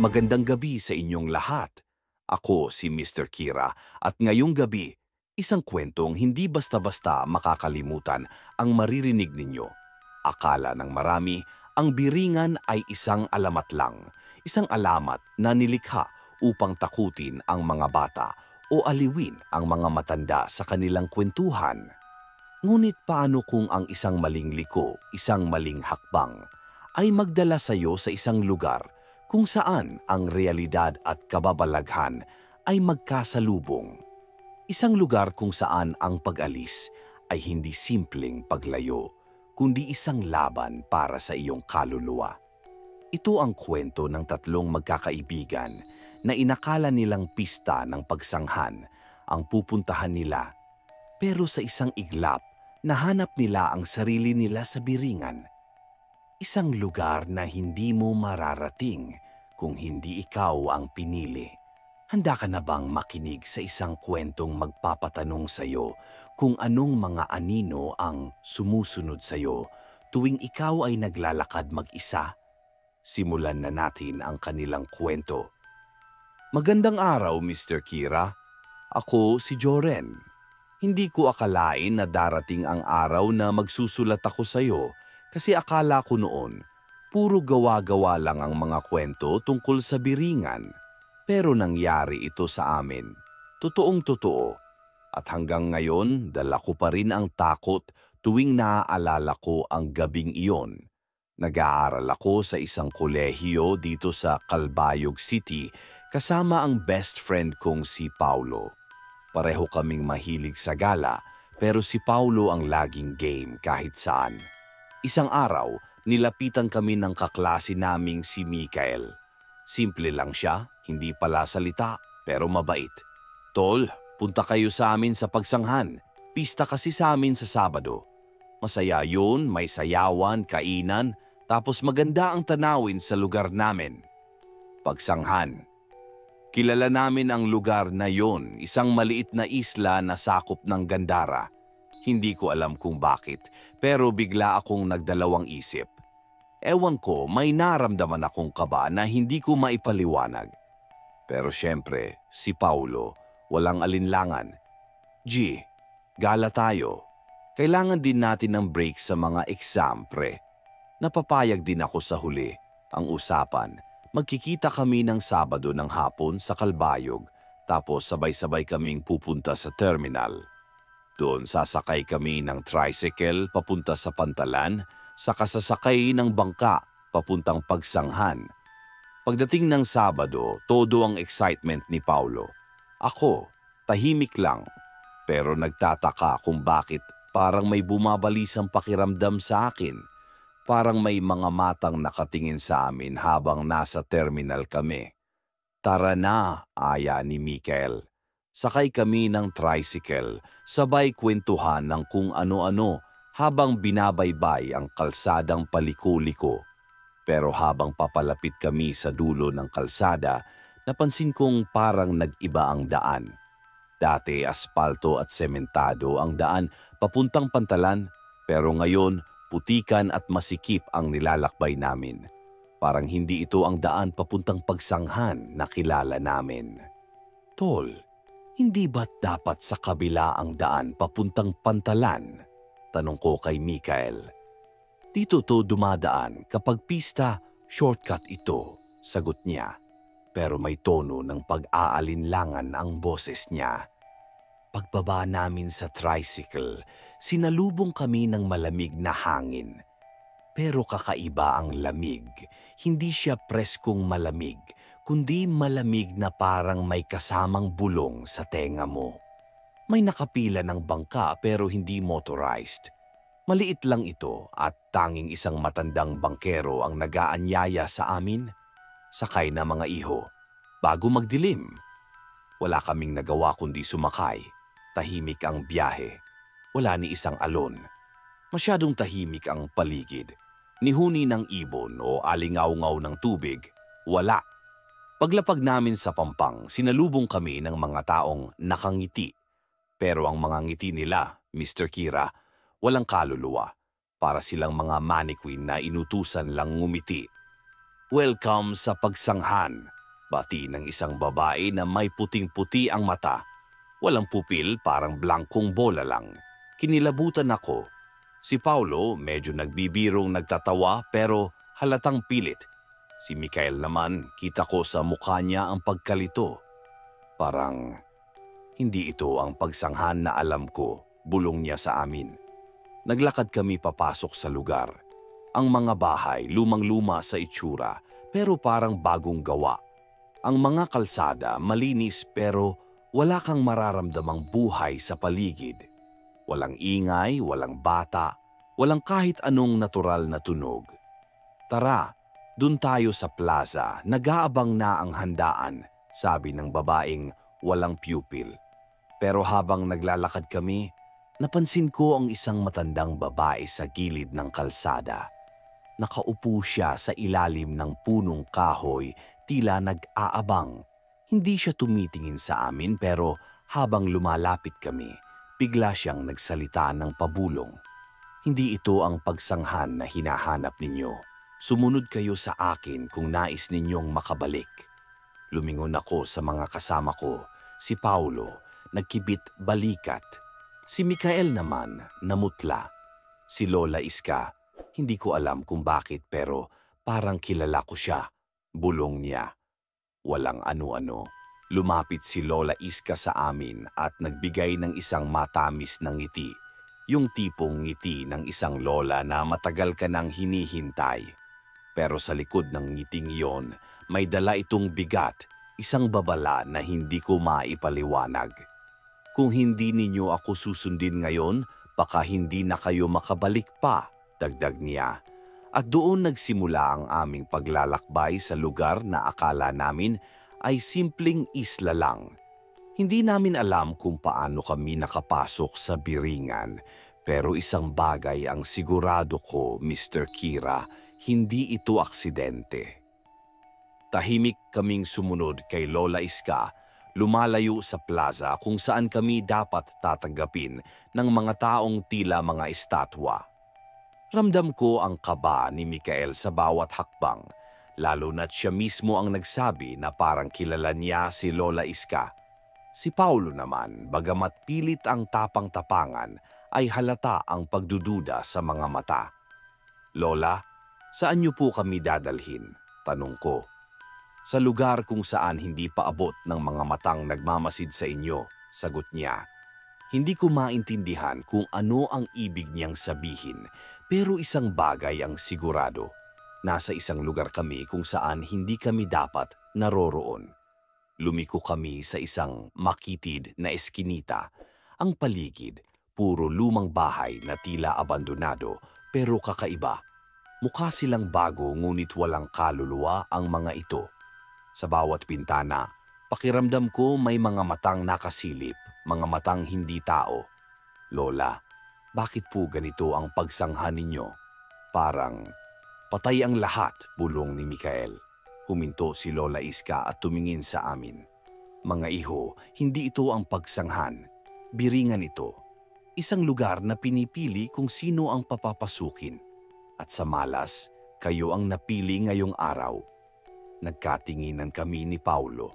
Magandang gabi sa inyong lahat. Ako si Mr. Kira at ngayong gabi, isang kwentong hindi basta-basta makakalimutan ang maririnig ninyo. Akala ng marami, ang biringan ay isang alamat lang. Isang alamat na nilikha upang takutin ang mga bata o aliwin ang mga matanda sa kanilang kwentuhan. Ngunit paano kung ang isang maling liko, isang maling hakbang, ay magdala sa iyo sa isang lugar kung saan ang realidad at kababalaghan ay magkasalubong. Isang lugar kung saan ang pag-alis ay hindi simpleng paglayo, kundi isang laban para sa iyong kaluluwa. Ito ang kwento ng tatlong magkakaibigan na inakala nilang pista ng pagsanghan ang pupuntahan nila. Pero sa isang iglap, nahanap nila ang sarili nila sa biringan. Isang lugar na hindi mo mararating kung hindi ikaw ang pinili. Handa ka na bang makinig sa isang kwentong magpapatanong sa iyo kung anong mga anino ang sumusunod sa iyo tuwing ikaw ay naglalakad mag-isa? Simulan na natin ang kanilang kwento. Magandang araw, Mr. Kira. Ako si Joren. Hindi ko akalain na darating ang araw na magsusulat ako sa iyo kasi akala ko noon, puro gawa-gawa lang ang mga kwento tungkol sa biringan. Pero nangyari ito sa amin. Totoong-totoo. At hanggang ngayon, dala ko pa rin ang takot tuwing naaalala ko ang gabing iyon. Nag-aaral ako sa isang kolehiyo dito sa Calbayog City kasama ang best friend kong si Paulo. Pareho kaming mahilig sa gala pero si Paulo ang laging game kahit saan. Isang araw, nilapitan kami ng kaklase naming si Mikael. Simple lang siya, hindi pala salita, pero mabait. Tol, punta kayo sa amin sa pagsanghan. Pista kasi sa amin sa Sabado. Masaya yun, may sayawan, kainan, tapos maganda ang tanawin sa lugar namin. Pagsanghan. Kilala namin ang lugar na yon, isang maliit na isla na sakop ng Gandara. Hindi ko alam kung bakit, pero bigla akong nagdalawang isip. Ewan ko, may naramdaman akong kaba na hindi ko maipaliwanag. Pero syempre, si Paulo, walang alinlangan. G, gala tayo. Kailangan din natin ng break sa mga exam, pre. Napapayag din ako sa huli. Ang usapan, magkikita kami ng Sabado ng hapon sa Calbayog, tapos sabay-sabay kaming pupunta sa terminal. Doon sasakay kami ng tricycle papunta sa Pantalan, saka sasakay ng bangka papuntang Pagsanghan. Pagdating ng Sabado, todo ang excitement ni Paulo. Ako, tahimik lang, pero nagtataka kung bakit parang may bumabalisang pakiramdam sa akin. Parang may mga matang nakatingin sa amin habang nasa terminal kami. Tara na, aya ni Mikael. Sakay kami ng tricycle, sabay kwentuhan ng kung ano-ano habang binabaybay ang kalsadang paliko-liko. Pero habang papalapit kami sa dulo ng kalsada, napansin kong parang nag-iba ang daan. Dati aspalto at sementado ang daan papuntang Pantalan, pero ngayon putikan at masikip ang nilalakbay namin. Parang hindi ito ang daan papuntang Pagsanghan na kilala namin. Tol, hindi ba't dapat sa kabila ang daan papuntang Pantalan? Tanong ko kay Mikael. Dito to dumadaan kapag pista, shortcut ito, sagot niya. Pero may tono ng pag-aalinlangan ang boses niya. Pagbaba namin sa tricycle, sinalubong kami ng malamig na hangin. Pero kakaiba ang lamig, hindi siya preskong malamig, kundi malamig na parang may kasamang bulong sa tenga mo. May nakapila ng bangka pero hindi motorized. Maliit lang ito at tanging isang matandang bangkero ang nag-aanyaya sa amin. Sakay na mga iho. Bago magdilim, wala kaming nagawa kundi sumakay. Tahimik ang biyahe. Wala ni isang alon. Masyadong tahimik ang paligid. Ni huni ng ibon o alingaw-ngaw ng tubig, wala. Paglapag namin sa Pampang, sinalubong kami ng mga taong nakangiti. Pero ang mga ngiti nila, Mr. Kira, walang kaluluwa. Para silang mga mannequin na inutusan lang ngumiti. Welcome sa pagsanghan. Bati ng isang babae na may puting-puti ang mata. Walang pupil, parang blankong bola lang. Kinilabutan ako. Si Paulo medyo nagbibirong nagtatawa pero halatang pilit. Si Mikael naman, kita ko sa mukha niya ang pagkalito. Parang hindi ito ang pagsanghan na alam ko, bulong niya sa amin. Naglakad kami papasok sa lugar. Ang mga bahay lumang-luma sa itsura pero parang bagong gawa. Ang mga kalsada malinis pero wala kang mararamdamang buhay sa paligid. Walang ingay, walang bata, walang kahit anong natural na tunog. Tara, dun tayo sa plaza, nag-aabang na ang handaan, sabi ng babaeng walang pupil. Pero habang naglalakad kami, napansin ko ang isang matandang babae sa gilid ng kalsada. Nakaupo siya sa ilalim ng punong kahoy, tila nag-aabang. Hindi siya tumitingin sa amin pero habang lumalapit kami, bigla siyang nagsalita ng pabulong. Hindi ito ang pagsanghan na hinahanap ninyo. Sumunod kayo sa akin kung nais ninyong makabalik. Lumingon ako sa mga kasama ko, si Paulo, nagkibit balikat. Si Mikael naman, namutla. Si Lola Iska, hindi ko alam kung bakit pero parang kilala ko siya. Bulong niya. Walang ano-ano. Lumapit si Lola Iska sa amin at nagbigay ng isang matamis na ngiti. Yung tipong ngiti ng isang lola na matagal ka nang hinihintay. Pero sa likod ng ngiting iyon, may dala itong bigat, isang babala na hindi ko maipaliwanag. Kung hindi ninyo ako susundin ngayon, baka hindi na kayo makabalik pa, dagdag niya. At doon nagsimula ang aming paglalakbay sa lugar na akala namin ay simpleng isla lang. Hindi namin alam kung paano kami nakapasok sa Biringan, pero isang bagay ang sigurado ko, Mr. Kira, hindi ito aksidente. Tahimik kaming sumunod kay Lola Iska, lumalayo sa plaza kung saan kami dapat tatanggapin ng mga taong tila mga estatwa. Ramdam ko ang kaba ni Mikael sa bawat hakbang, lalo na't siya mismo ang nagsabi na parang kilala niya si Lola Iska. Si Paulo naman, bagamat pilit ang tapang-tapangan, ay halata ang pagdududa sa mga mata. Lola, saan niyo po kami dadalhin? Tanong ko. Sa lugar kung saan hindi pa abot ng mga matang nagmamasid sa inyo, sagot niya. Hindi ko maintindihan kung ano ang ibig niyang sabihin, pero isang bagay ang sigurado. Nasa isang lugar kami kung saan hindi kami dapat naroroon. Lumiko kami sa isang makitid na eskinita. Ang paligid, puro lumang bahay na tila abandonado pero kakaiba. Mukha silang bago ngunit walang kaluluwa ang mga ito. Sa bawat pintana, pakiramdam ko may mga matang nakasilip, mga matang hindi tao. Lola, bakit po ganito ang pagsanghan ninyo? Parang patay ang lahat, bulong ni Mikael. Huminto si Lola Iska at tumingin sa amin. Mga iho, hindi ito ang pagsanghan. Biringan ito. Isang lugar na pinipili kung sino ang papapasukin. At sa malas, kayo ang napili ngayong araw. Nagkatinginan kami ni Paulo.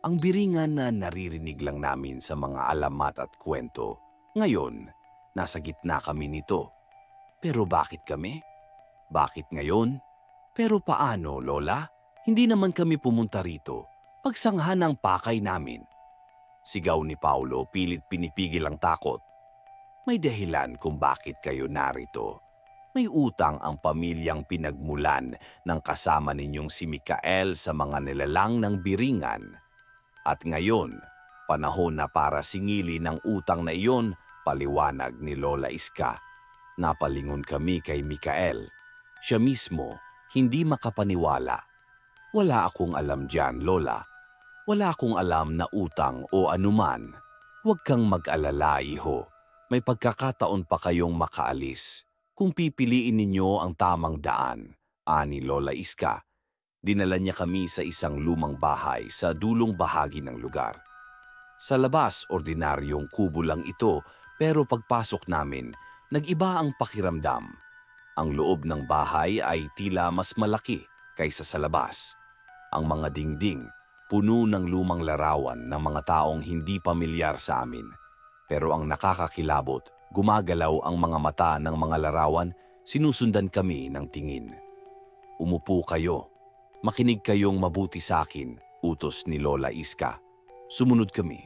Ang biringan na naririnig lang namin sa mga alamat at kwento. Ngayon, nasa gitna kami nito. Pero bakit kami? Bakit ngayon? Pero paano, Lola? Hindi naman kami pumunta rito. Pagsanghan ang pakay namin. Sigaw ni Paulo, pilit pinipigil ang takot. May dahilan kung bakit kayo narito. May utang ang pamilyang pinagmulan ng kasama ninyong si Mikael sa mga nilalang ng Biringan. At ngayon, panahon na para singili ng utang na iyon, paliwanag ni Lola Iska. Napalingon kami kay Mikael. Siya mismo, hindi makapaniwala. Wala akong alam diyan, Lola. Wala akong alam na utang o anuman. Huwag kang mag-alala, iho. May pagkakataon pa kayong makaalis. Kung pipiliin ninyo ang tamang daan, ani Lola Iska. Dinala niya kami sa isang lumang bahay sa dulong bahagi ng lugar. Sa labas, ordinaryong kubo lang ito, pero pagpasok namin, nag-iba ang pakiramdam. Ang loob ng bahay ay tila mas malaki. kaysa sa labas. Ang mga dingding, puno ng lumang larawan ng mga taong hindi pamilyar sa amin. Pero ang nakakakilabot, gumagalaw ang mga mata ng mga larawan, sinusundan kami ng tingin. Umupo kayo. Makinig kayong mabuti sa akin, utos ni Lola Iska. Sumunod kami.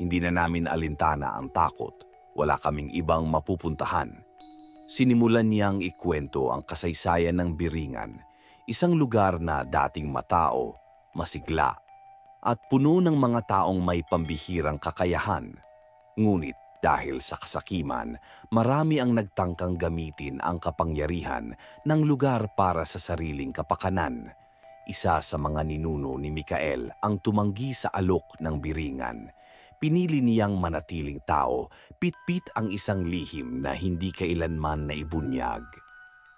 Hindi na namin alintana ang takot. Wala kaming ibang mapupuntahan. Sinimulan niyang ikwento ang kasaysayan ng Biringan, isang lugar na dating matao, masigla, at puno ng mga taong may pambihirang kakayahan. Ngunit dahil sa kasakiman, marami ang nagtangkang gamitin ang kapangyarihan ng lugar para sa sariling kapakanan. Isa sa mga ninuno ni Mikael ang tumanggi sa alok ng Biringan. Pinili niyang manatiling tao, pitpit ang isang lihim na hindi kailanman naibunyag.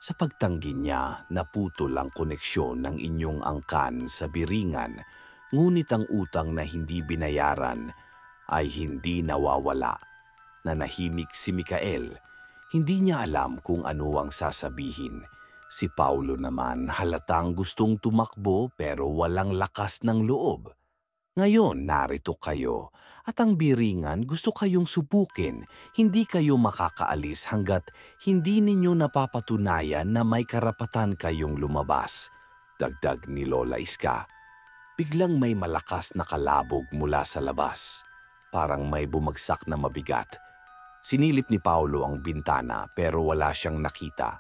Sa pagtanggi niya, naputol ang koneksyon ng inyong angkan sa Biringan, ngunit ang utang na hindi binayaran ay hindi nawawala. Nanahimik si Mikael. Hindi niya alam kung ano ang sasabihin. Si Paulo naman halatang gustong tumakbo pero walang lakas ng loob. Ngayon narito kayo at ang Biringan gusto kayong subukin. Hindi kayo makakaalis hanggat hindi ninyo napapatunayan na may karapatan kayong lumabas. Dagdag ni Lola Iska. Biglang may malakas na kalabog mula sa labas. Parang may bumagsak na mabigat. Sinilip ni Paulo ang bintana pero wala siyang nakita.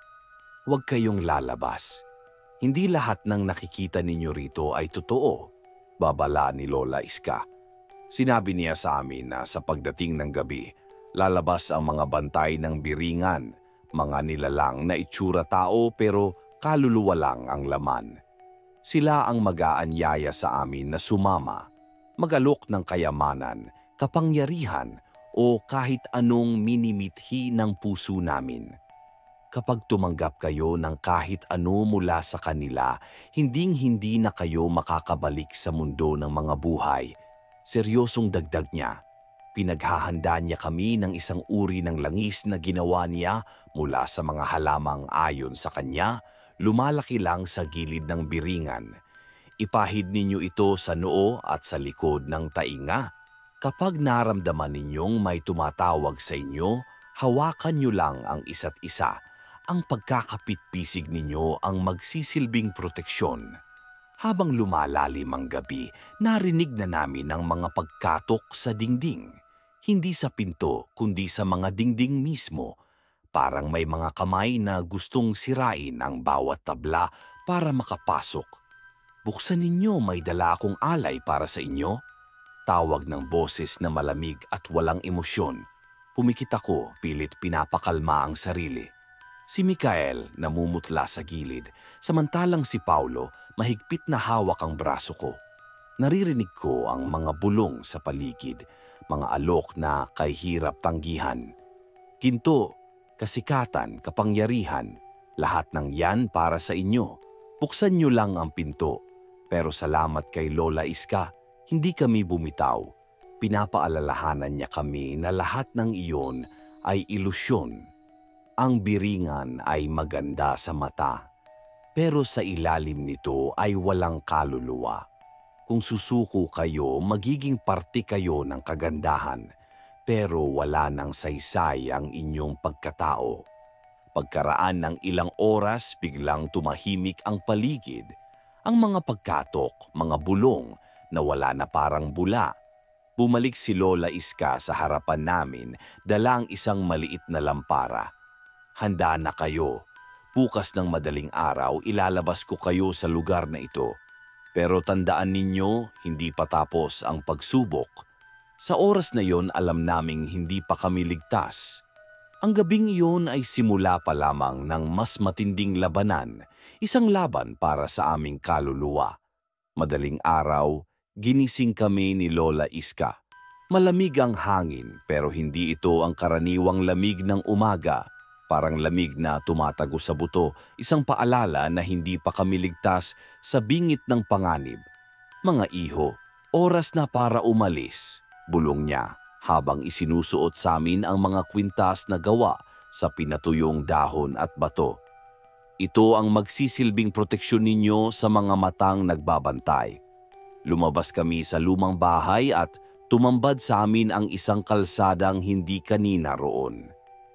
Huwag kayong lalabas. Hindi lahat ng nakikita ninyo rito ay totoo. Babala ni Lola Iska. Sinabi niya sa amin na sa pagdating ng gabi, lalabas ang mga bantay ng Biringan, mga nilalang na itsura tao pero kaluluwa lang ang laman. Sila ang mag-aanyaya sa amin na sumama, magalok ng kayamanan, kapangyarihan o kahit anong minimithi ng puso namin. Kapag tumanggap kayo ng kahit ano mula sa kanila, hinding-hindi na kayo makakabalik sa mundo ng mga buhay. Seryosong dagdag niya, pinaghahanda niya kami ng isang uri ng langis na ginawa niya mula sa mga halamang ayon sa kanya, lumalaki lang sa gilid ng Biringan. Ipahid ninyo ito sa noo at sa likod ng tainga. Kapag naramdaman ninyong may tumatawag sa inyo, hawakan niyo lang ang isa't isa. Ang pagkakapit-pisig ninyo ang magsisilbing proteksyon. Habang lumalalim ang gabi, narinig na namin ang mga pagkatok sa dingding. Hindi sa pinto, kundi sa mga dingding mismo. Parang may mga kamay na gustong sirain ang bawat tabla para makapasok. Buksan ninyo, may dala akong alay para sa inyo. Tawag ng boses na malamig at walang emosyon. Pumikit ako, pilit pinapakalma ang sarili. Si Mikael namumutla sa gilid, samantalang si Paulo mahigpit na hawak ang braso ko. Naririnig ko ang mga bulong sa paligid, mga alok na kay hirap tanggihan. Ginto, kasikatan, kapangyarihan, lahat ng yan para sa inyo. Buksan niyo lang ang pinto. Pero salamat kay Lola Iska, hindi kami bumitaw. Pinapaalalahanan niya kami na lahat ng iyon ay ilusyon. Ang Biringan ay maganda sa mata, pero sa ilalim nito ay walang kaluluwa. Kung susuko kayo, magiging parte kayo ng kagandahan, pero wala nang saysay ang inyong pagkatao. Pagkaraan ng ilang oras, biglang tumahimik ang paligid. Ang mga pagkatok, mga bulong, na wala na parang bula. Bumalik si Lola Iska sa harapan namin, dala ang isang maliit na lampara. Handa na kayo. Bukas ng madaling araw, ilalabas ko kayo sa lugar na ito. Pero tandaan ninyo, hindi pa tapos ang pagsubok. Sa oras na yon, alam naming hindi pa kami ligtas. Ang gabing iyon ay simula pa lamang ng mas matinding labanan, isang laban para sa aming kaluluwa. Madaling araw, ginising kami ni Lola Iska. Malamig ang hangin pero hindi ito ang karaniwang lamig ng umaga. Parang lamig na tumatago sa buto, isang paalala na hindi pa kami ligtas sa bingit ng panganib. Mga iho, oras na para umalis, bulong niya habang isinusuot sa amin ang mga kwintas na gawa sa pinatuyong dahon at bato. Ito ang magsisilbing proteksyon ninyo sa mga matang nagbabantay. Lumabas kami sa lumang bahay at tumambad sa amin ang isang kalsadang hindi kanina roon.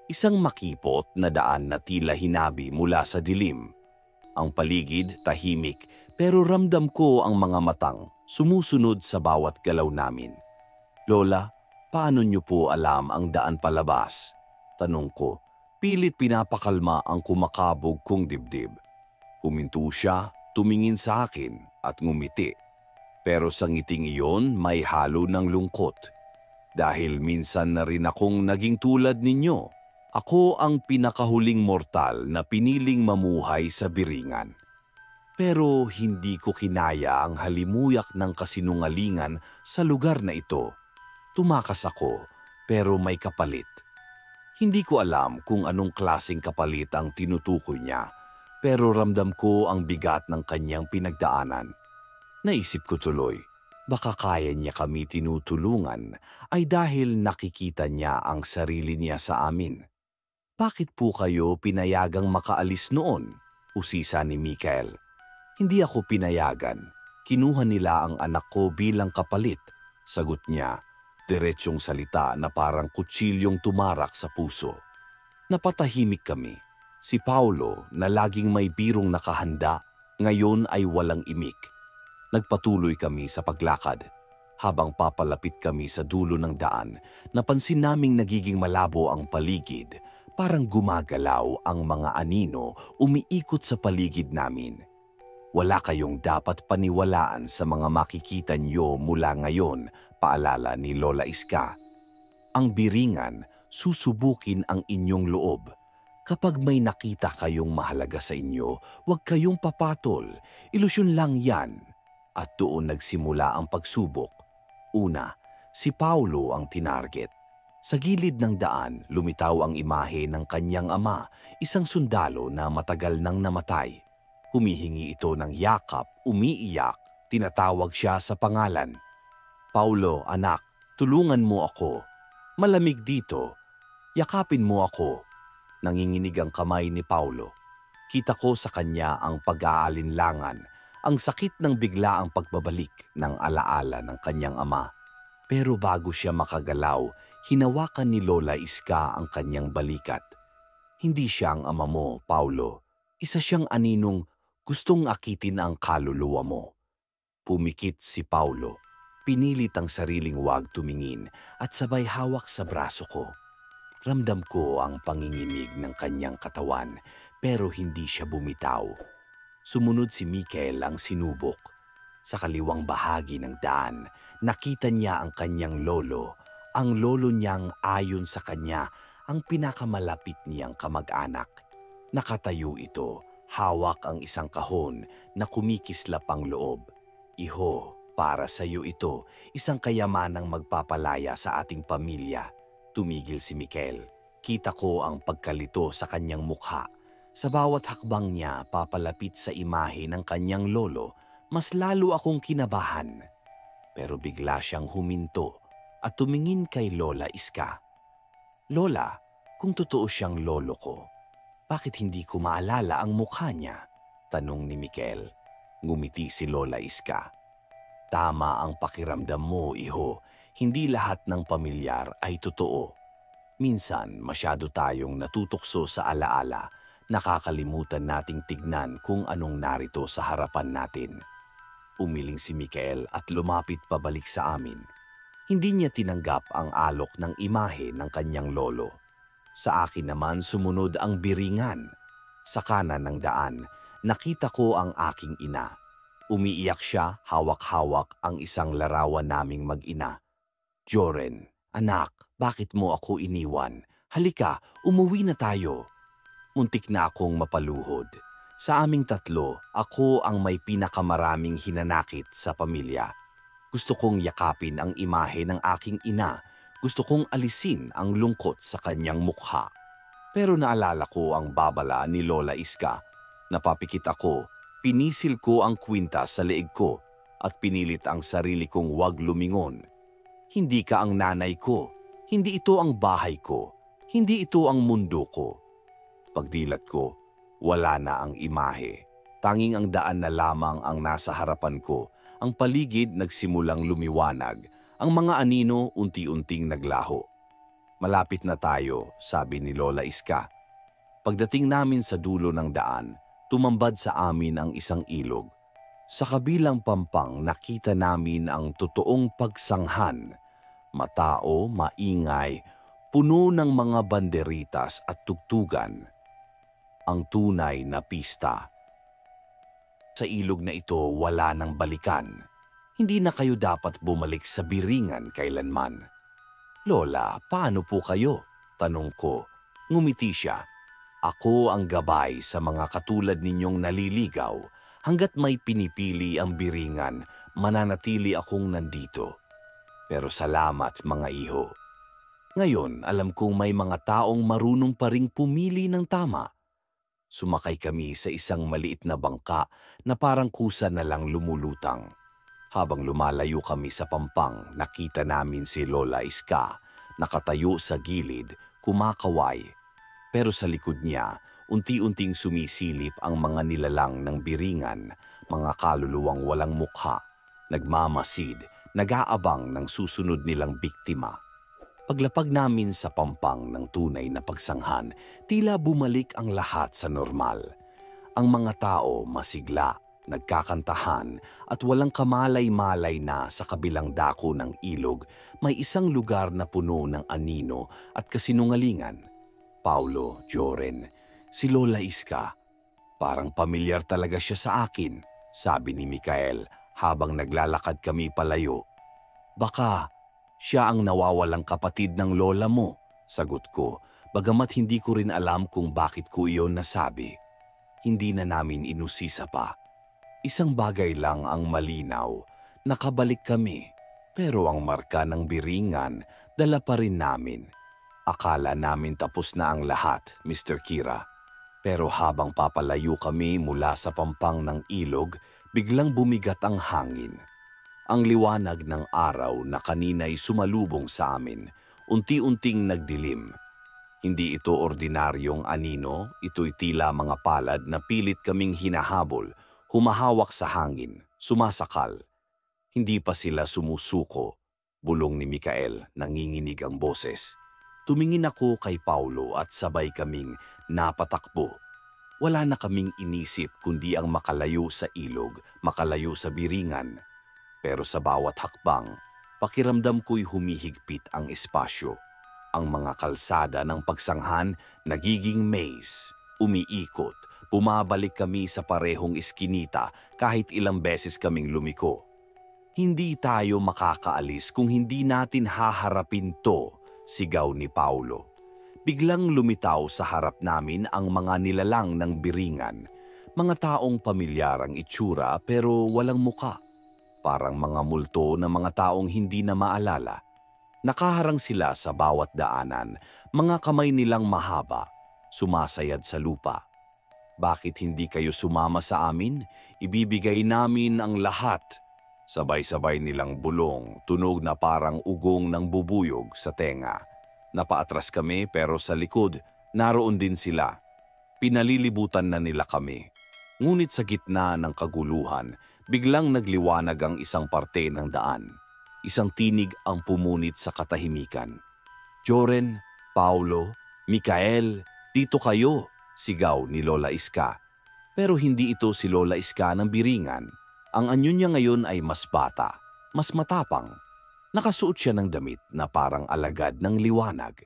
Isang makipot na daan na tila hinabi mula sa dilim. Ang paligid tahimik pero ramdam ko ang mga matang sumusunod sa bawat galaw namin. Lola, paano niyo po alam ang daan palabas? Tanong ko. Pilit pinapakalma ang kumakabog kong dibdib. Huminto siya, tumingin sa akin at ngumiti. Pero sa ngiting iyon may halo ng lungkot. Dahil minsan na rin akong naging tulad ninyo. Ako ang pinakahuling mortal na piniling mamuhay sa biringan. Pero hindi ko kinaya ang halimuyak ng kasinungalingan sa lugar na ito. Tumakas ako, pero may kapalit. Hindi ko alam kung anong klaseng kapalit ang tinutukoy niya, pero ramdam ko ang bigat ng kanyang pinagdaanan. Naisip ko tuloy, baka kaya niya kami tinutulungan ay dahil nakikita niya ang sarili niya sa amin. Bakit po kayo pinayagang makaalis noon? Usisa ni Mikael. Hindi ako pinayagan. Kinuha nila ang anak ko bilang kapalit. Sagot niya. Diretsyong salita na parang kutsilyong tumarak sa puso. Napatahimik kami. Si Paulo na laging may birong nakahanda, ngayon ay walang imik. Nagpatuloy kami sa paglakad. Habang papalapit kami sa dulo ng daan, napansin naming nagiging malabo ang paligid. Parang gumagalaw ang mga anino umiikot sa paligid namin. Wala kayong dapat paniwalaan sa mga makikita nyo mula ngayon, paalala ni Lola Iska. Ang biringan, susubukin ang inyong loob. Kapag may nakita kayong mahalaga sa inyo, huwag kayong papatol. Ilusyon lang yan. At doon nagsimula ang pagsubok. Una, si Paulo ang tinarget. Sa gilid ng daan, lumitaw ang imahe ng kanyang ama, isang sundalo na matagal nang namatay. Humihingi ito ng yakap, umiiyak, tinatawag siya sa pangalan. Paulo, anak, tulungan mo ako. Malamig dito. Yakapin mo ako. Nanginginig ang kamay ni Paulo. Kita ko sa kanya ang pag-aalinlangan, ang sakit ng biglaang pagbabalik ng alaala ng kanyang ama. Pero bago siya makagalaw, hinawakan ni Lola Iska ang kanyang balikat. Hindi siya ang ama mo, Paulo. Isa siyang aninong gustong akitin ang kaluluwa mo. Pumikit si Paulo. Pinilit ang sariling wag tumingin at sabay hawak sa braso ko. Ramdam ko ang panginginig ng kanyang katawan pero hindi siya bumitaw. Sumunod si Mikael ang sinubok. Sa kaliwang bahagi ng daan, nakita niya ang kanyang lolo. Ang lolo niyang ayon sa kanya ang pinakamalapit niyang kamag-anak. Nakatayo ito. Hawak ang isang kahon na kumikislap ang loob. Iho, para sa iyo ito, isang kayamanang magpapalaya sa ating pamilya. Tumigil si Mikael. Kita ko ang pagkalito sa kanyang mukha. Sa bawat hakbang niya papalapit sa imahe ng kanyang lolo, mas lalo akong kinabahan. Pero bigla siyang huminto at tumingin kay Lola Iska. Lola, kung totoo siyang lolo ko, bakit hindi ko maalala ang mukha niya? Tanong ni Mikael. Ngumiti si Lola Iska. Tama ang pakiramdam mo, iho. Hindi lahat ng pamilyar ay totoo. Minsan, masyado tayong natutokso sa alaala, nakakalimutan nating tignan kung anong narito sa harapan natin. Umiling si Mikael at lumapit pabalik sa amin. Hindi niya tinanggap ang alok ng imahe ng kanyang lolo. Sa akin naman sumunod ang biringan. Sa kanan ng daan, nakita ko ang aking ina. Umiiyak siya, hawak-hawak ang isang larawan naming mag-ina. Joren, anak, bakit mo ako iniwan? Halika, umuwi na tayo. Muntik na akong mapaluhod. Sa aming tatlo, ako ang may pinakamaraming hinanakit sa pamilya. Gusto kong yakapin ang imahe ng aking ina. Gusto kong alisin ang lungkot sa kanyang mukha. Pero naalala ko ang babala ni Lola Iska. Napapikit ako, pinisil ko ang kwintas sa leeg ko at pinilit ang sarili kong wag lumingon. Hindi ka ang nanay ko. Hindi ito ang bahay ko. Hindi ito ang mundo ko. Pagdilat ko, Wala na ang imahe. Tanging ang daan na lamang ang nasa harapan ko. Ang paligid nagsimulang lumiwanag. Ang mga anino unti-unting naglaho. Malapit na tayo, sabi ni Lola Iska. Pagdating namin sa dulo ng daan, tumambad sa amin ang isang ilog. Sa kabilang pampang nakita namin ang totoong pagsanghan. Matao, maingay, puno ng mga banderitas at tugtugan. Ang tunay na pista. Sa ilog na ito wala nang balikan. Hindi na kayo dapat bumalik sa Biringan kailanman. Lola, paano po kayo? Tanong ko. Ngumiti siya. Ako ang gabay sa mga katulad ninyong naliligaw. Hanggat may pinipili ang Biringan, mananatili akong nandito. Pero salamat mga iho. Ngayon, alam kong may mga taong marunong pa ring pumili ng tama. Sumakay kami sa isang maliit na bangka na parang kusa na lang lumulutang. Habang lumalayo kami sa pampang, nakita namin si Lola Iska, nakatayo sa gilid, kumakaway. Pero sa likod niya, unti-unting sumisilip ang mga nilalang ng Biringan, mga kaluluwang walang mukha, nagmamasid, nag-aabang ng susunod nilang biktima. Paglapag namin sa pampang ng tunay na pagsanghan, tila bumalik ang lahat sa normal. Ang mga tao masigla, nagkakantahan at walang kamalay-malay na sa kabilang dako ng ilog may isang lugar na puno ng anino at kasinungalingan. Paulo, Joren, si Lola Iska. Parang pamilyar talaga siya sa akin, sabi ni Mikael habang naglalakad kami palayo. Baka siya ang nawawalang kapatid ng lola mo, sagot ko, bagamat hindi ko rin alam kung bakit ko iyon nasabi. Hindi na namin inusisa pa. Isang bagay lang ang malinaw, nakabalik kami, pero ang marka ng Biringan dala pa rin namin. Akala namin tapos na ang lahat, Mr. Kira. Pero habang papalayo kami mula sa pampang ng ilog, biglang bumigat ang hangin. Ang liwanag ng araw na kanina'y sumalubong sa amin, unti-unting nagdilim. Hindi ito ordinaryong anino, ito'y tila mga palad na pilit kaming hinahabol, humahawak sa hangin, sumasakal. Hindi pa sila sumusuko, bulong ni Mikael, nanginginig ang boses. Tumingin ako kay Paulo at sabay kaming napatakbo. Wala na kaming inisip kundi ang makalayo sa ilog, makalayo sa Biringan. Pero sa bawat hakbang, pakiramdam ko'y humihigpit ang espasyo. Ang mga kalsada ng pagsanghan nagiging maze, umiikot. Bumabalik kami sa parehong iskinita kahit ilang beses kaming lumiko. Hindi tayo makakaalis kung hindi natin haharapin to, sigaw ni Paulo. Biglang lumitaw sa harap namin ang mga nilalang ng Biringan. Mga taong pamilyar ang itsura pero walang muka. Parang mga multo na mga taong hindi na maalala. Nakaharang sila sa bawat daanan, mga kamay nilang mahaba, sumasayad sa lupa. Bakit hindi kayo sumama sa amin? Ibibigay namin ang lahat. Sabay-sabay nilang bulong, tunog na parang ugong ng bubuyog sa tenga. Napaatras kami pero sa likod, naroon din sila. Pinalilibutan na nila kami. Ngunit sa gitna ng kaguluhan, biglang nagliwanag ang isang parte ng daan. Isang tinig ang pumunit sa katahimikan. Joren, Paulo, Mikael, dito kayo, sigaw ni Lola Iska. Pero hindi ito si Lola Iska ng Biringan. Ang anyo niya ngayon ay mas bata, mas matapang. Nakasuot siya ng damit na parang alagad ng liwanag.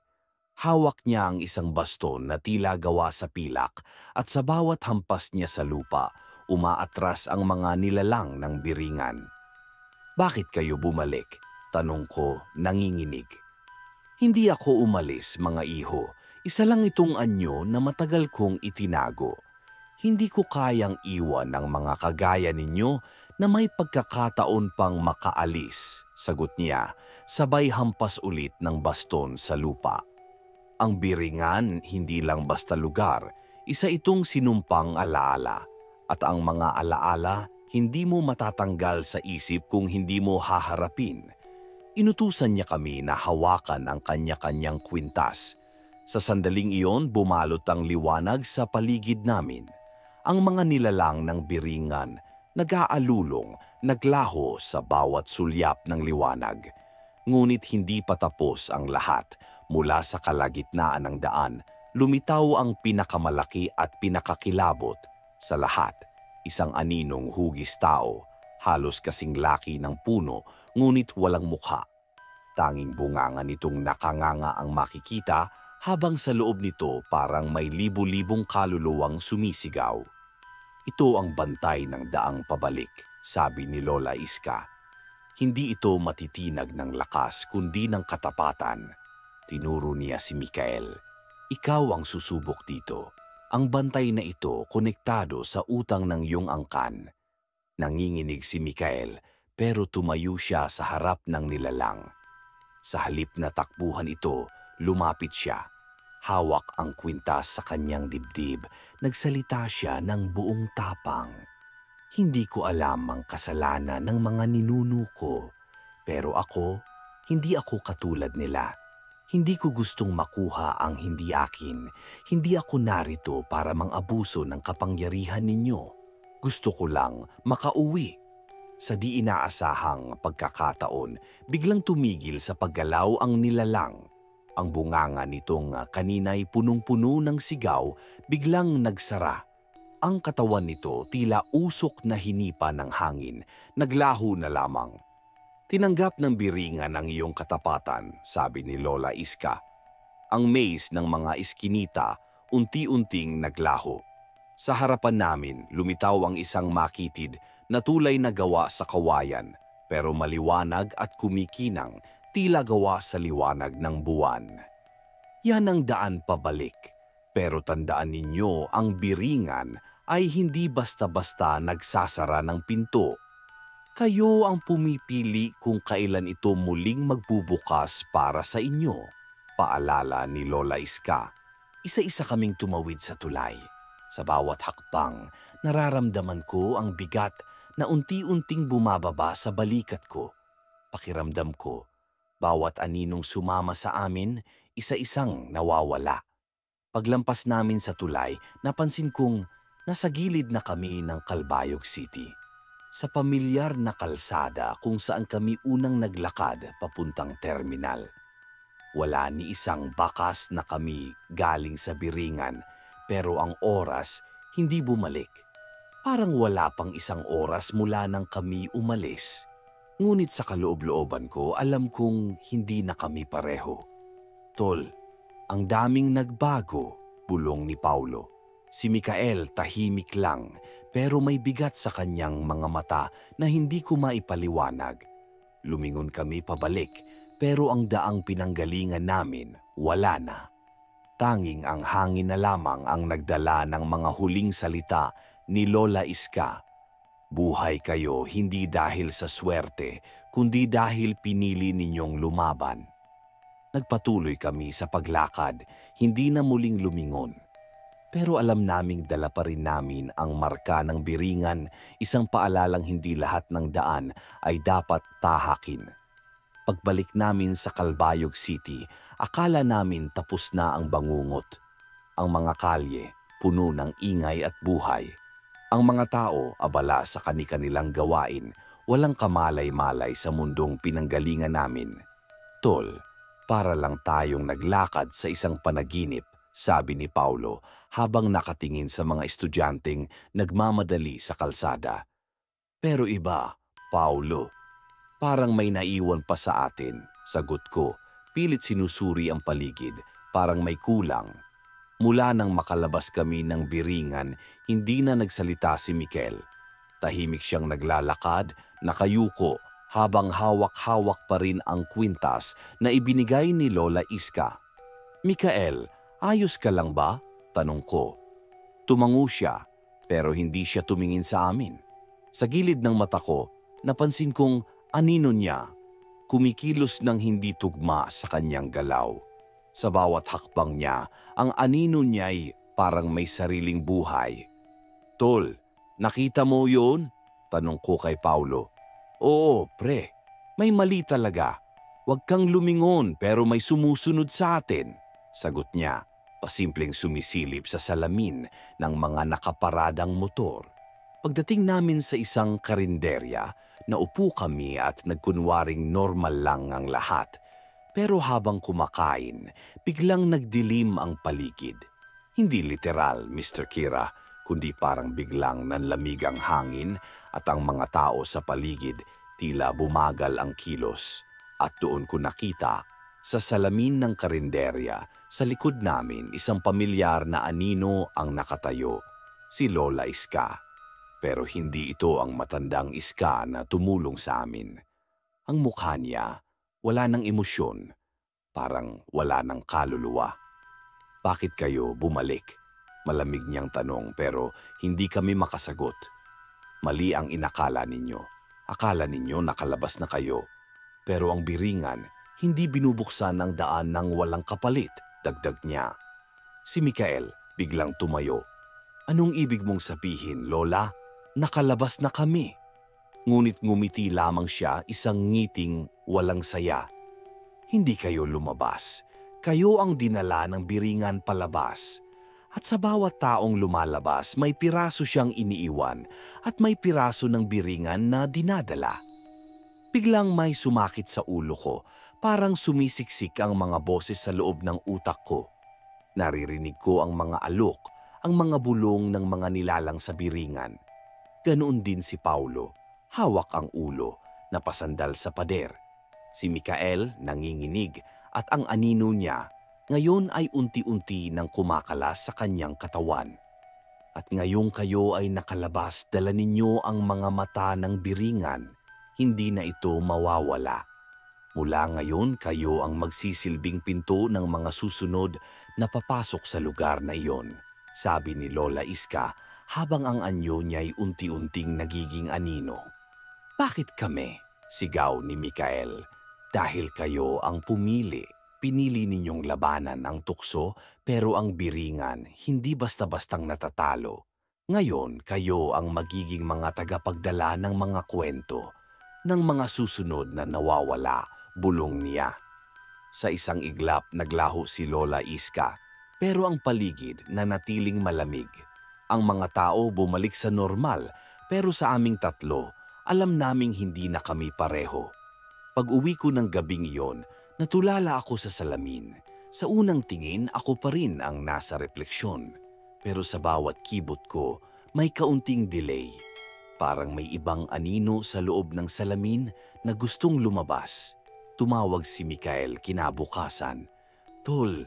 Hawak niya ang isang baston na tila gawa sa pilak at sa bawat hampas niya sa lupa, umaatras ang mga nilalang ng Biringan. Bakit kayo bumalik? Tanong ko, nanginginig. Hindi ako umalis, mga iho. Isa lang itong anyo na matagal kong itinago. Hindi ko kayang iwan ng mga kagaya ninyo na may pagkakataon pang makaalis, sagot niya, sabay hampas ulit ng baston sa lupa. Ang Biringan hindi lang basta lugar, isa itong sinumpang alaala. At ang mga alaala, hindi mo matatanggal sa isip kung hindi mo haharapin. Inutusan niya kami na hawakan ang kanya-kanyang kwintas. Sa sandaling iyon, bumalot ang liwanag sa paligid namin. Ang mga nilalang ng biringan, nag-aalulong, naglaho sa bawat sulyap ng liwanag. Ngunit hindi pa tapos ang lahat. Mula sa kalagitnaan ng daan, lumitaw ang pinakamalaki at pinakakilabot sa lahat. Isang aninong hugis tao, halos kasing laki ng puno, ngunit walang mukha. Tanging bunganga nitong nakanganga ang makikita, habang sa loob nito parang may libu-libong kaluluwang sumisigaw. Ito ang bantay ng daang pabalik, sabi ni Lola Iska. Hindi ito matitinag ng lakas kundi ng katapatan. Tinuro niya si Mikael. Ikaw ang susubok dito. Ang bantay na ito konektado sa utang ng iyong angkan. Nanginginig si Mikael pero tumayo siya sa harap ng nilalang. Sa halip na takbuhan ito, lumapit siya. Hawak ang kwintas sa kanyang dibdib. Nagsalita siya ng buong tapang. Hindi ko alam ang kasalanan ng mga ninuno ko. Pero ako, hindi ako katulad nila. Hindi ko gustong makuha ang hindi akin. Hindi ako narito para mang-abuso ng kapangyarihan ninyo. Gusto ko lang makauwi. Sa di inaasahang pagkakataon, biglang tumigil sa paggalaw ang nilalang. Ang bunganga nitong kanina'y punong-puno ng sigaw, biglang nagsara. Ang katawan nito tila usok na hinipa ng hangin, naglaho na lamang. Tinanggap ng biringan ang iyong katapatan, sabi ni Lola Iska. Ang maze ng mga iskinita unti-unting naglaho. Sa harapan namin, lumitaw ang isang makitid na tulay na gawa sa kawayan, pero maliwanag at kumikinang, tila gawa sa liwanag ng buwan. Yan ang daan pabalik, pero tandaan ninyo ang biringan ay hindi basta-basta nagsasara ng pinto. Kayo ang pumipili kung kailan ito muling magbubukas para sa inyo. Paalala ni Lola Iska. Isa-isa kaming tumawid sa tulay. Sa bawat hakbang, nararamdaman ko ang bigat na unti-unting bumababa sa balikat ko. Pakiramdam ko, bawat aninong sumama sa amin, isa-isang nawawala. Paglampas namin sa tulay, napansin kong nasa gilid na kami ng Calbayog City. Sa pamilyar na kalsada kung saan kami unang naglakad papuntang terminal. Wala ni isang bakas na kami galing sa biringan, pero ang oras hindi bumalik. Parang wala pang isang oras mula nang kami umalis. Ngunit sa kaloob-looban ko, alam kong hindi na kami pareho. Tol, ang daming nagbago, bulong ni Paulo. Si Mikael tahimik lang, pero may bigat sa kanyang mga mata na hindi ko maipaliwanag. Lumingon kami pabalik, pero ang daang pinanggalingan namin wala na. Tanging ang hangin na lamang ang nagdala ng mga huling salita ni Lola Iska. Buhay kayo hindi dahil sa swerte, kundi dahil pinili ninyong lumaban. Nagpatuloy kami sa paglakad, hindi na muling lumingon. Pero alam naming dala pa rin namin ang marka ng biringan, isang paalalang hindi lahat ng daan ay dapat tahakin. Pagbalik namin sa Calbayog City, akala namin tapos na ang bangungot. Ang mga kalye, puno ng ingay at buhay. Ang mga tao, abala sa kani-kanilang gawain, walang kamalay-malay sa mundong pinanggalingan namin. Tol, para lang tayong naglakad sa isang panaginip, sabi ni Paulo habang nakatingin sa mga estudyanteng nagmamadali sa kalsada. Pero iba, Paulo, parang may naiwan pa sa atin, sagot ko. Pilit sinusuri ang paligid, parang may kulang. Mula nang makalabas kami ng biringan, hindi na nagsalita si Mikel. Tahimik siyang naglalakad, nakayuko, habang hawak-hawak pa rin ang kwintas na ibinigay ni Lola Iska. Mikael, ayos ka lang ba? Tanong ko. Tumango siya, pero hindi siya tumingin sa amin. Sa gilid ng mata ko, napansin kong anino niya, kumikilos ng hindi tugma sa kanyang galaw. Sa bawat hakbang niya, ang anino niya'y parang may sariling buhay. Tol, nakita mo yun? Tanong ko kay Paulo. Oo, pre. May mali talaga. Huwag kang lumingon pero may sumusunod sa atin, Sagot niya, pasimpleng sumisilip sa salamin ng mga nakaparadang motor. Pagdating namin sa isang karinderya, naupo kami at nagkunwaring normal lang ang lahat. Pero habang kumakain, biglang nagdilim ang paligid. Hindi literal, Mr. Kira, kundi parang biglang nanlamig ang hangin at ang mga tao sa paligid tila bumagal ang kilos. At doon ko nakita, sa salamin ng karinderya, sa likod namin isang pamilyar na anino ang nakatayo, si Lola Iska. Pero hindi ito ang matandang Iska na tumulong sa amin. Ang mukha niya, wala ng emosyon, parang wala ng kaluluwa. Bakit kayo bumalik? Malamig niyang tanong pero hindi kami makasagot. Mali ang inakala ninyo. Akala ninyo nakalabas na kayo. Pero ang biringan, hindi binubuksan ang daan ng walang kapalit, dagdag niya. Si Mikael biglang tumayo. Anong ibig mong sabihin, Lola? Nakalabas na kami. Ngunit ngumiti lamang siya, isang ngiting walang saya. Hindi kayo lumabas. Kayo ang dinala ng biringan palabas. At sa bawat taong lumalabas, may piraso siyang iniiwan at may piraso ng biringan na dinadala. Biglang may sumakit sa ulo ko, parang sumisiksik ang mga boses sa loob ng utak ko. Naririnig ko ang mga alok, ang mga bulong ng mga nilalang sa biringan. Ganoon din si Paulo, hawak ang ulo, napasandal sa pader. Si Mikael nanginginig at ang anino niya ngayon ay unti-unti nang kumakalas sa kanyang katawan. At ngayong kayo ay nakalabas, dala ninyo ang mga mata ng biringan, hindi na ito mawawala. Mula ngayon, kayo ang magsisilbing pinto ng mga susunod na papasok sa lugar na iyon, sabi ni Lola Iska habang ang anyo niya'y unti-unting nagiging anino. Bakit kami? Sigaw ni Mikael. Dahil kayo ang pumili. Pinili ninyong labanan ang tukso pero ang biringan hindi basta-bastang natatalo. Ngayon, kayo ang magiging mga tagapagdala ng mga kwento, ng mga susunod na nawawala, bulong niya. Sa isang iglap, naglaho si Lola Iska, pero ang paligid nanatiling malamig. Ang mga tao bumalik sa normal, pero sa aming tatlo, alam naming hindi na kami pareho. Pag-uwi ko ng gabing iyon, natulala ako sa salamin. Sa unang tingin, ako pa rin ang nasa refleksyon. Pero sa bawat kibot ko, may kaunting delay. Parang may ibang anino sa loob ng salamin na gustong lumabas. Tumawag si Mikael kinabukasan. Tol,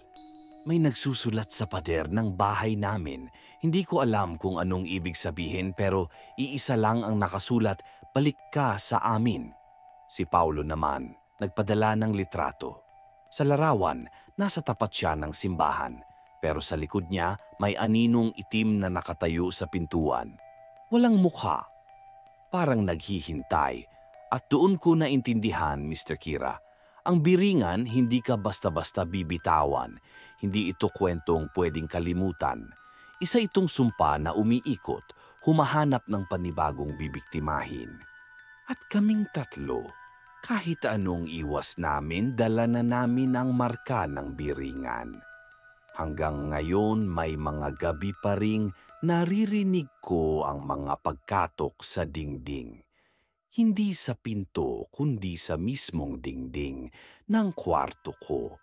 may nagsusulat sa pader ng bahay namin. Hindi ko alam kung anong ibig sabihin pero iisa lang ang nakasulat, balik ka sa amin. Si Paulo naman, nagpadala ng litrato. Sa larawan, nasa tapat siya ng simbahan, pero sa likod niya may aninong itim na nakatayo sa pintuan. Walang mukha, parang naghihintay. At doon ko naintindihan, Mr. Kira, ang biringan hindi ka basta-basta bibitawan. Hindi ito kwentong pwedeng kalimutan. Isa itong sumpa na umiikot, humahanap ng panibagong bibiktimahin. At kaming tatlo, kahit anong iwas namin, dala na namin ang marka ng biringan. Hanggang ngayon may mga gabi pa ring naririnig ko ang mga pagkatok sa dingding. Hindi sa pinto kundi sa mismong dingding ng kwarto ko.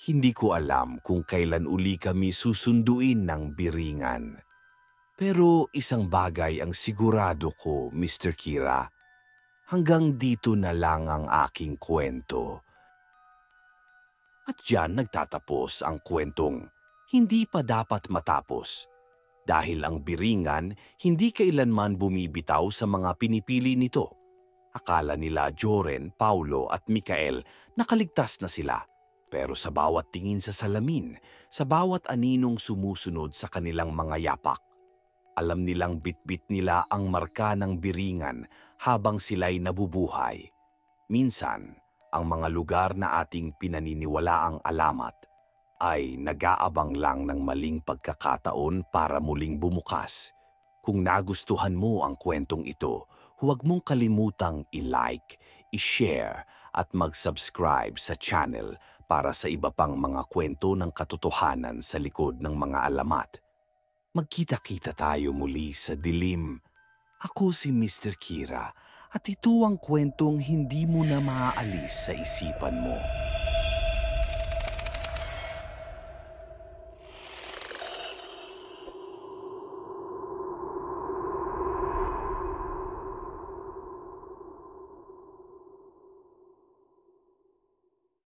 Hindi ko alam kung kailan uli kami susunduin ng biringan. Pero isang bagay ang sigurado ko, Mr. Kira. Hanggang dito na lang ang aking kwento. At diyan nagtatapos ang kwentong hindi pa dapat matapos. Dahil ang biringan hindi kailanman bumibitaw sa mga pinipili nito. Akala nila Joren, Paulo at Mikael nakaligtas na sila. Pero sa bawat tingin sa salamin, sa bawat aninong sumusunod sa kanilang mga yapak, alam nilang bitbit nila ang marka ng biringan habang sila'y nabubuhay. Minsan, ang mga lugar na ating pinaniniwalaang alamat ay nag-aabang lang ng maling pagkakataon para muling bumukas. Kung nagustuhan mo ang kwentong ito, huwag mong kalimutang i-like, i-share at mag-subscribe sa channel para sa iba pang mga kwento ng katotohanan sa likod ng mga alamat. Magkita-kita tayo muli sa dilim. Ako si Mr. Kira at ito ang kwentong hindi mo na maaalis sa isipan mo.